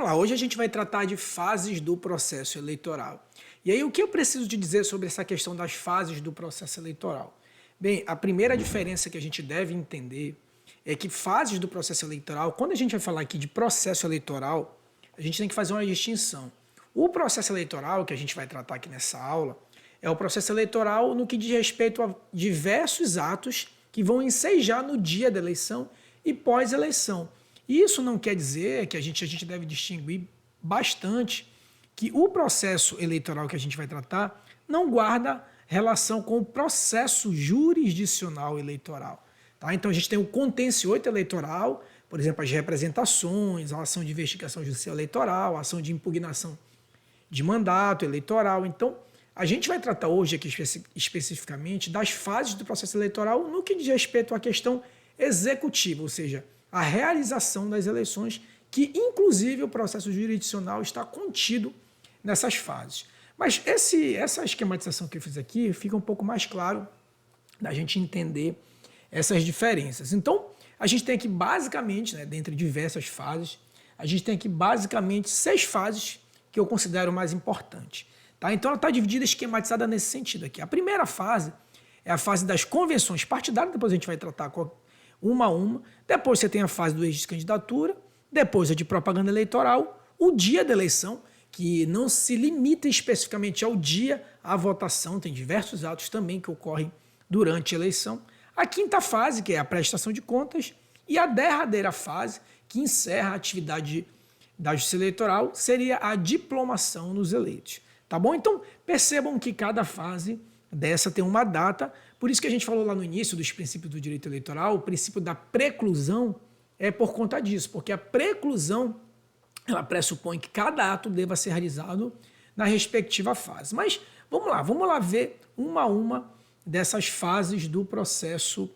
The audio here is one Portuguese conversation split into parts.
lá, hoje a gente vai tratar de fases do processo eleitoral. E aí o que eu preciso te dizer sobre essa questão das fases do processo eleitoral? Bem, a primeira diferença que a gente deve entender é que fases do processo eleitoral, quando a gente vai falar aqui de processo eleitoral, a gente tem que fazer uma distinção. O processo eleitoral que a gente vai tratar aqui nessa aula é o processo eleitoral no que diz respeito a diversos atos que vão ensejar no dia da eleição e pós-eleição. Isso não quer dizer que a gente deve distinguir bastante que o processo eleitoral que a gente vai tratar não guarda relação com o processo jurisdicional eleitoral. Tá? Então a gente tem o contencioso eleitoral, por exemplo, as representações, a ação de investigação judicial eleitoral, a ação de impugnação de mandato eleitoral. Então, a gente vai tratar hoje aqui especificamente das fases do processo eleitoral no que diz respeito à questão executiva, ou seja, a realização das eleições, que inclusive o processo jurisdicional está contido nessas fases. Mas essa esquematização que eu fiz aqui fica um pouco mais claro da gente entender essas diferenças. Então, a gente tem aqui basicamente, né, dentre diversas fases, a gente tem aqui basicamente 6 fases que eu considero mais importantes. Tá? Então, ela está dividida, esquematizada nesse sentido aqui. A primeira fase é a fase das convenções partidárias, depois a gente vai tratar uma a uma. Depois você tem a fase do registro de candidatura, depois a de propaganda eleitoral, o dia da eleição, que não se limita especificamente ao dia, à votação, tem diversos atos também que ocorrem durante a eleição. A quinta fase, que é a prestação de contas, e a derradeira fase, que encerra a atividade da Justiça Eleitoral, seria a diplomação nos eleitos. Tá bom? Então, percebam que cada fase dessa tem uma data, por isso que a gente falou lá no início dos princípios do direito eleitoral, o princípio da preclusão é por conta disso, porque a preclusão ela pressupõe que cada ato deva ser realizado na respectiva fase. Mas vamos lá ver uma a uma dessas fases do processo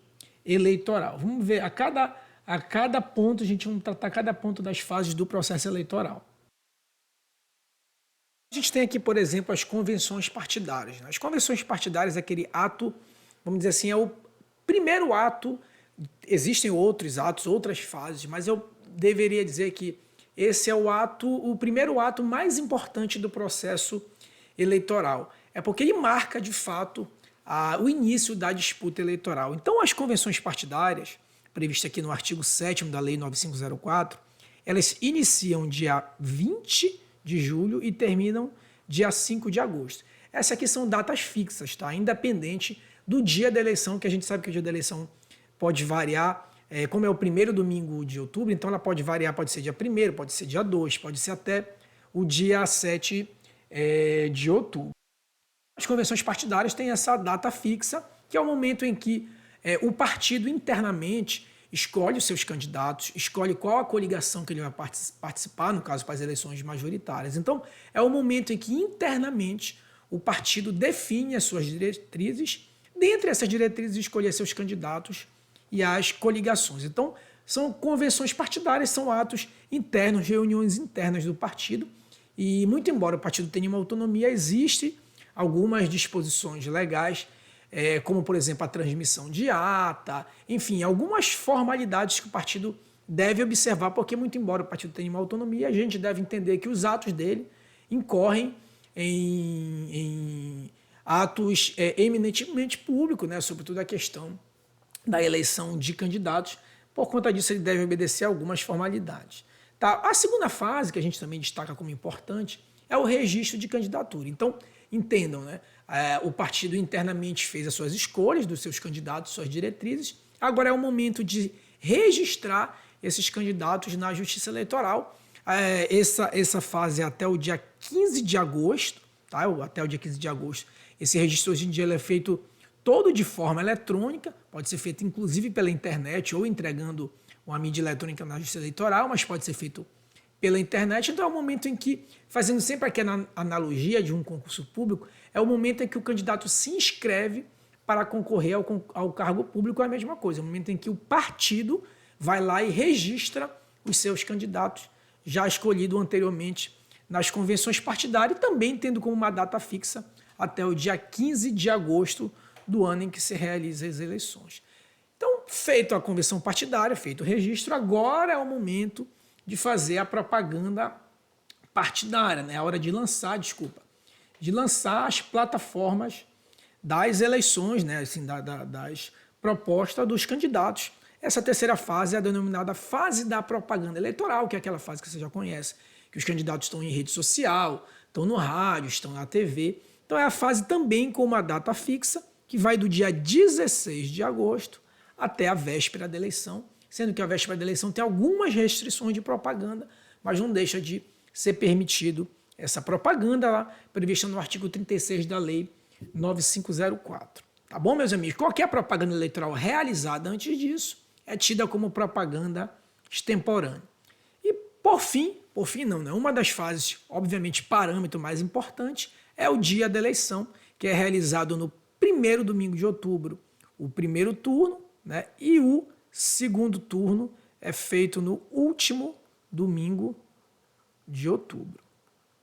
eleitoral. Vamos ver a cada ponto, a gente vai tratar cada ponto das fases do processo eleitoral. A gente tem aqui, por exemplo, as convenções partidárias. As convenções partidárias é aquele ato, vamos dizer assim, é o primeiro ato, existem outros atos, outras fases, mas eu deveria dizer que esse é o primeiro ato mais importante do processo eleitoral. É porque ele marca, de fato, o início da disputa eleitoral. Então, as convenções partidárias, previstas aqui no artigo 7º da Lei 9504, elas iniciam dia 20 de julho e terminam dia 5 de agosto. Essas aqui são datas fixas, tá? Independente do dia da eleição, que a gente sabe que o dia da eleição pode variar, como é o primeiro domingo de outubro, então ela pode variar, pode ser dia 1º, pode ser dia 2, pode ser até o dia 7 de outubro. As convenções partidárias têm essa data fixa, que é o momento em que o partido internamente escolhe os seus candidatos, escolhe qual a coligação que ele vai participar, no caso para as eleições majoritárias. Então, é o momento em que internamente o partido define as suas diretrizes, dentre essas diretrizes escolher seus candidatos e as coligações. Então, são convenções partidárias, são atos internos, reuniões internas do partido, e muito embora o partido tenha uma autonomia, existe algumas disposições legais, como, por exemplo, a transmissão de ata, enfim, algumas formalidades que o partido deve observar, porque, muito embora o partido tenha uma autonomia, a gente deve entender que os atos dele incorrem em atos eminentemente públicos, né, sobretudo a questão da eleição de candidatos. Por conta disso, ele deve obedecer a algumas formalidades. Tá? A segunda fase, que a gente também destaca como importante, é o registro de candidatura. Então, entendam, né? O partido internamente fez as suas escolhas dos seus candidatos, suas diretrizes. Agora é o momento de registrar esses candidatos na Justiça Eleitoral. Essa fase é até o dia 15 de agosto, tá? Até o dia 15 de agosto. Esse registro hoje em dia ele é feito todo de forma eletrônica, pode ser feito inclusive pela internet ou entregando uma mídia eletrônica na Justiça Eleitoral, mas pode ser feito pela internet. Então é o momento em que, fazendo sempre aquela analogia de um concurso público, é o momento em que o candidato se inscreve para concorrer ao cargo público, é a mesma coisa, é o momento em que o partido vai lá e registra os seus candidatos, já escolhido anteriormente nas convenções partidárias, e também tendo como uma data fixa até o dia 15 de agosto do ano em que se realizam as eleições. Então, feito a convenção partidária, feito o registro, agora é o momento de fazer a propaganda partidária, né? A hora de lançar, de lançar as plataformas das eleições, né? Assim, das propostas dos candidatos. Essa terceira fase é a denominada fase da propaganda eleitoral, que é aquela fase que você já conhece, que os candidatos estão em rede social, estão no rádio, estão na TV. Então é a fase também com uma data fixa, que vai do dia 16 de agosto até a véspera da eleição, sendo que a véspera da eleição tem algumas restrições de propaganda, mas não deixa de ser permitido essa propaganda lá, prevista no artigo 36 da Lei 9504. Tá bom, meus amigos? Qualquer propaganda eleitoral realizada antes disso é tida como propaganda extemporânea. E por fim não, né? Uma das fases, obviamente, parâmetro mais importante é o dia da eleição, que é realizado no primeiro domingo de outubro, o primeiro turno, né? E o segundo turno é feito no último domingo de outubro.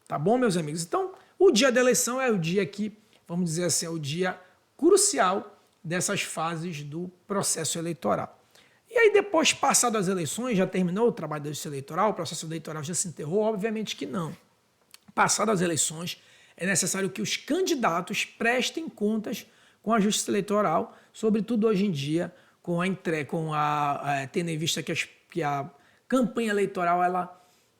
Tá bom, meus amigos? Então, o dia da eleição é o dia que, vamos dizer assim, é o dia crucial dessas fases do processo eleitoral. E aí, depois, passado as eleições, já terminou o trabalho da justiça eleitoral, o processo eleitoral já se enterrou? Obviamente que não. Passado as eleições, é necessário que os candidatos prestem contas com a justiça eleitoral, sobretudo hoje em dia, tendo em vista que a campanha eleitoral ela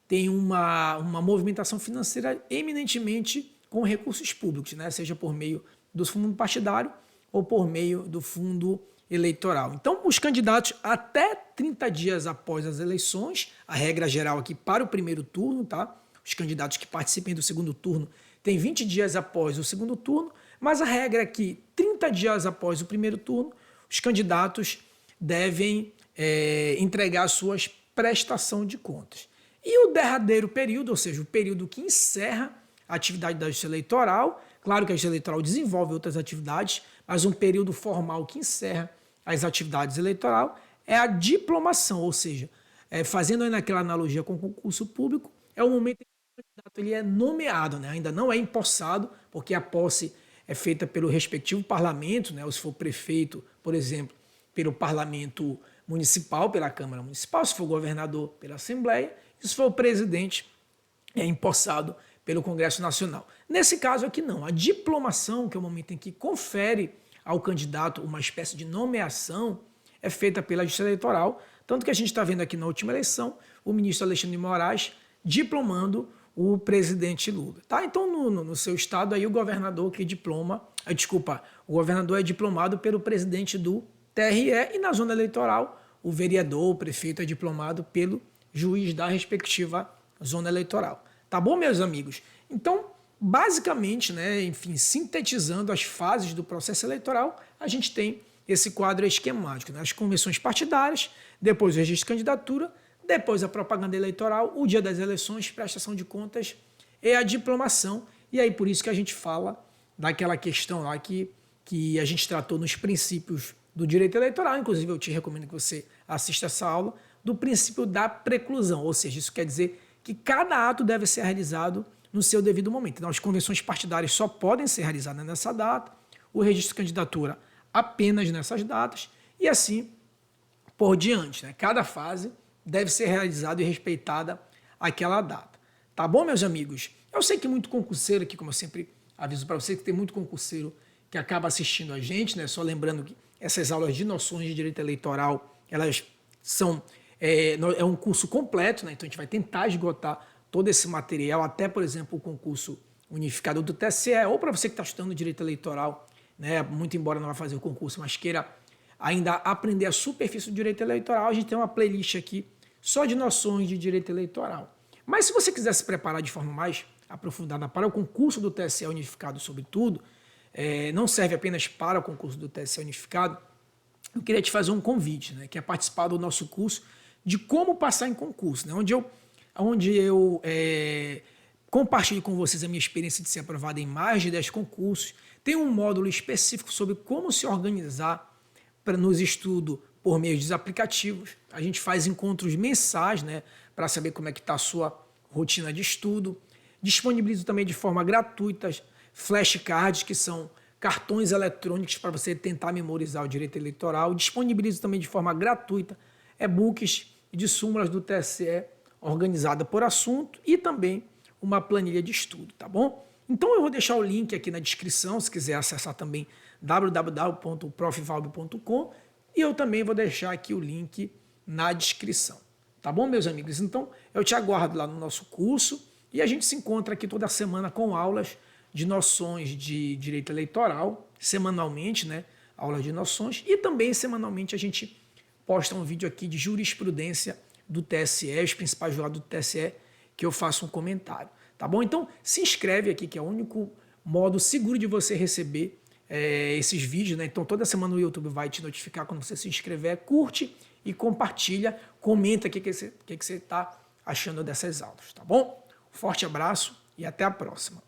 tem uma movimentação financeira eminentemente com recursos públicos, né? Seja por meio do fundo partidário ou por meio do fundo eleitoral. Então, os candidatos até 30 dias após as eleições, a regra geral aqui para o primeiro turno, tá? Os candidatos que participem do segundo turno têm 20 dias após o segundo turno, mas a regra é que 30 dias após o primeiro turno, os candidatos devem entregar suas prestações de contas. E o derradeiro período, ou seja, o período que encerra a atividade da justiça eleitoral, claro que a justiça eleitoral desenvolve outras atividades, mas um período formal que encerra as atividades eleitorais é a diplomação, ou seja, fazendo aí naquela analogia com o concurso público, é o momento em que o candidato ele é nomeado, né? Ainda não é empossado, porque a posse é feita pelo respectivo parlamento, né? Ou se for prefeito, por exemplo, pelo parlamento municipal, pela Câmara Municipal, se for governador, pela Assembleia, e se for o presidente, é empossado pelo Congresso Nacional. Nesse caso aqui não, a diplomação, que é o momento em que confere ao candidato uma espécie de nomeação, é feita pela Justiça Eleitoral, tanto que a gente está vendo aqui na última eleição o ministro Alexandre de Moraes diplomando o presidente Lula. Tá? Então, no seu estado, aí o governador que diploma, o governador é diplomado pelo presidente do TRE e na zona eleitoral, o vereador, o prefeito é diplomado pelo juiz da respectiva zona eleitoral. Tá bom, meus amigos? Então, basicamente, né, enfim, sintetizando as fases do processo eleitoral, a gente tem esse quadro esquemático, né? As convenções partidárias, depois o registro de candidatura, depois a propaganda eleitoral, o dia das eleições, prestação de contas e a diplomação. E aí por isso que a gente fala daquela questão lá que a gente tratou nos princípios do direito eleitoral, inclusive eu te recomendo que você assista essa aula, do princípio da preclusão, ou seja, isso quer dizer que cada ato deve ser realizado no seu devido momento. Então, as convenções partidárias só podem ser realizadas nessa data, o registro de candidatura apenas nessas datas, e assim por diante, né? Cada fase deve ser realizada e respeitada aquela data. Tá bom, meus amigos? Eu sei que muito concurseiro aqui, como eu sempre aviso para você, que tem muito concurseiro que acaba assistindo a gente, né? Só lembrando que essas aulas de noções de direito eleitoral, elas são é um curso completo, né? Então a gente vai tentar esgotar todo esse material, até, por exemplo, o concurso unificado do TSE, ou para você que está estudando direito eleitoral, né? Muito embora não vá fazer o concurso, mas queira ainda aprender a superfície do direito eleitoral, a gente tem uma playlist aqui só de noções de direito eleitoral. Mas se você quiser se preparar de forma mais aprofundada para o concurso do TSE unificado, sobretudo, não serve apenas para o concurso do TSE unificado, eu queria te fazer um convite, né? Que é participar do nosso curso de como passar em concurso, né? onde eu compartilho com vocês a minha experiência de ser aprovado em mais de 10 concursos. Tem um módulo específico sobre como se organizar nos estudos por meio dos aplicativos. A gente faz encontros mensais, né, para saber como é que está a sua rotina de estudo. Disponibilizo também de forma gratuita flashcards, que são cartões eletrônicos para você tentar memorizar o direito eleitoral. Disponibilizo também de forma gratuita e-books de súmulas do TSE organizada por assunto e também uma planilha de estudo, tá bom? Então eu vou deixar o link aqui na descrição, se quiser acessar também www.profvalb.com, e eu também vou deixar aqui o link na descrição. Tá bom, meus amigos? Então eu te aguardo lá no nosso curso e a gente se encontra aqui toda semana com aulas de noções de direito eleitoral, semanalmente, né? Aulas de noções, e também semanalmente a gente posta um vídeo aqui de jurisprudência do TSE, os principais julgados do TSE, que eu faço um comentário. Tá bom? Então se inscreve aqui, que é o único modo seguro de você receber esses vídeos, né? Então toda semana o YouTube vai te notificar quando você se inscrever, curte e compartilha, comenta o que você está achando dessas aulas, tá bom? Um forte abraço e até a próxima.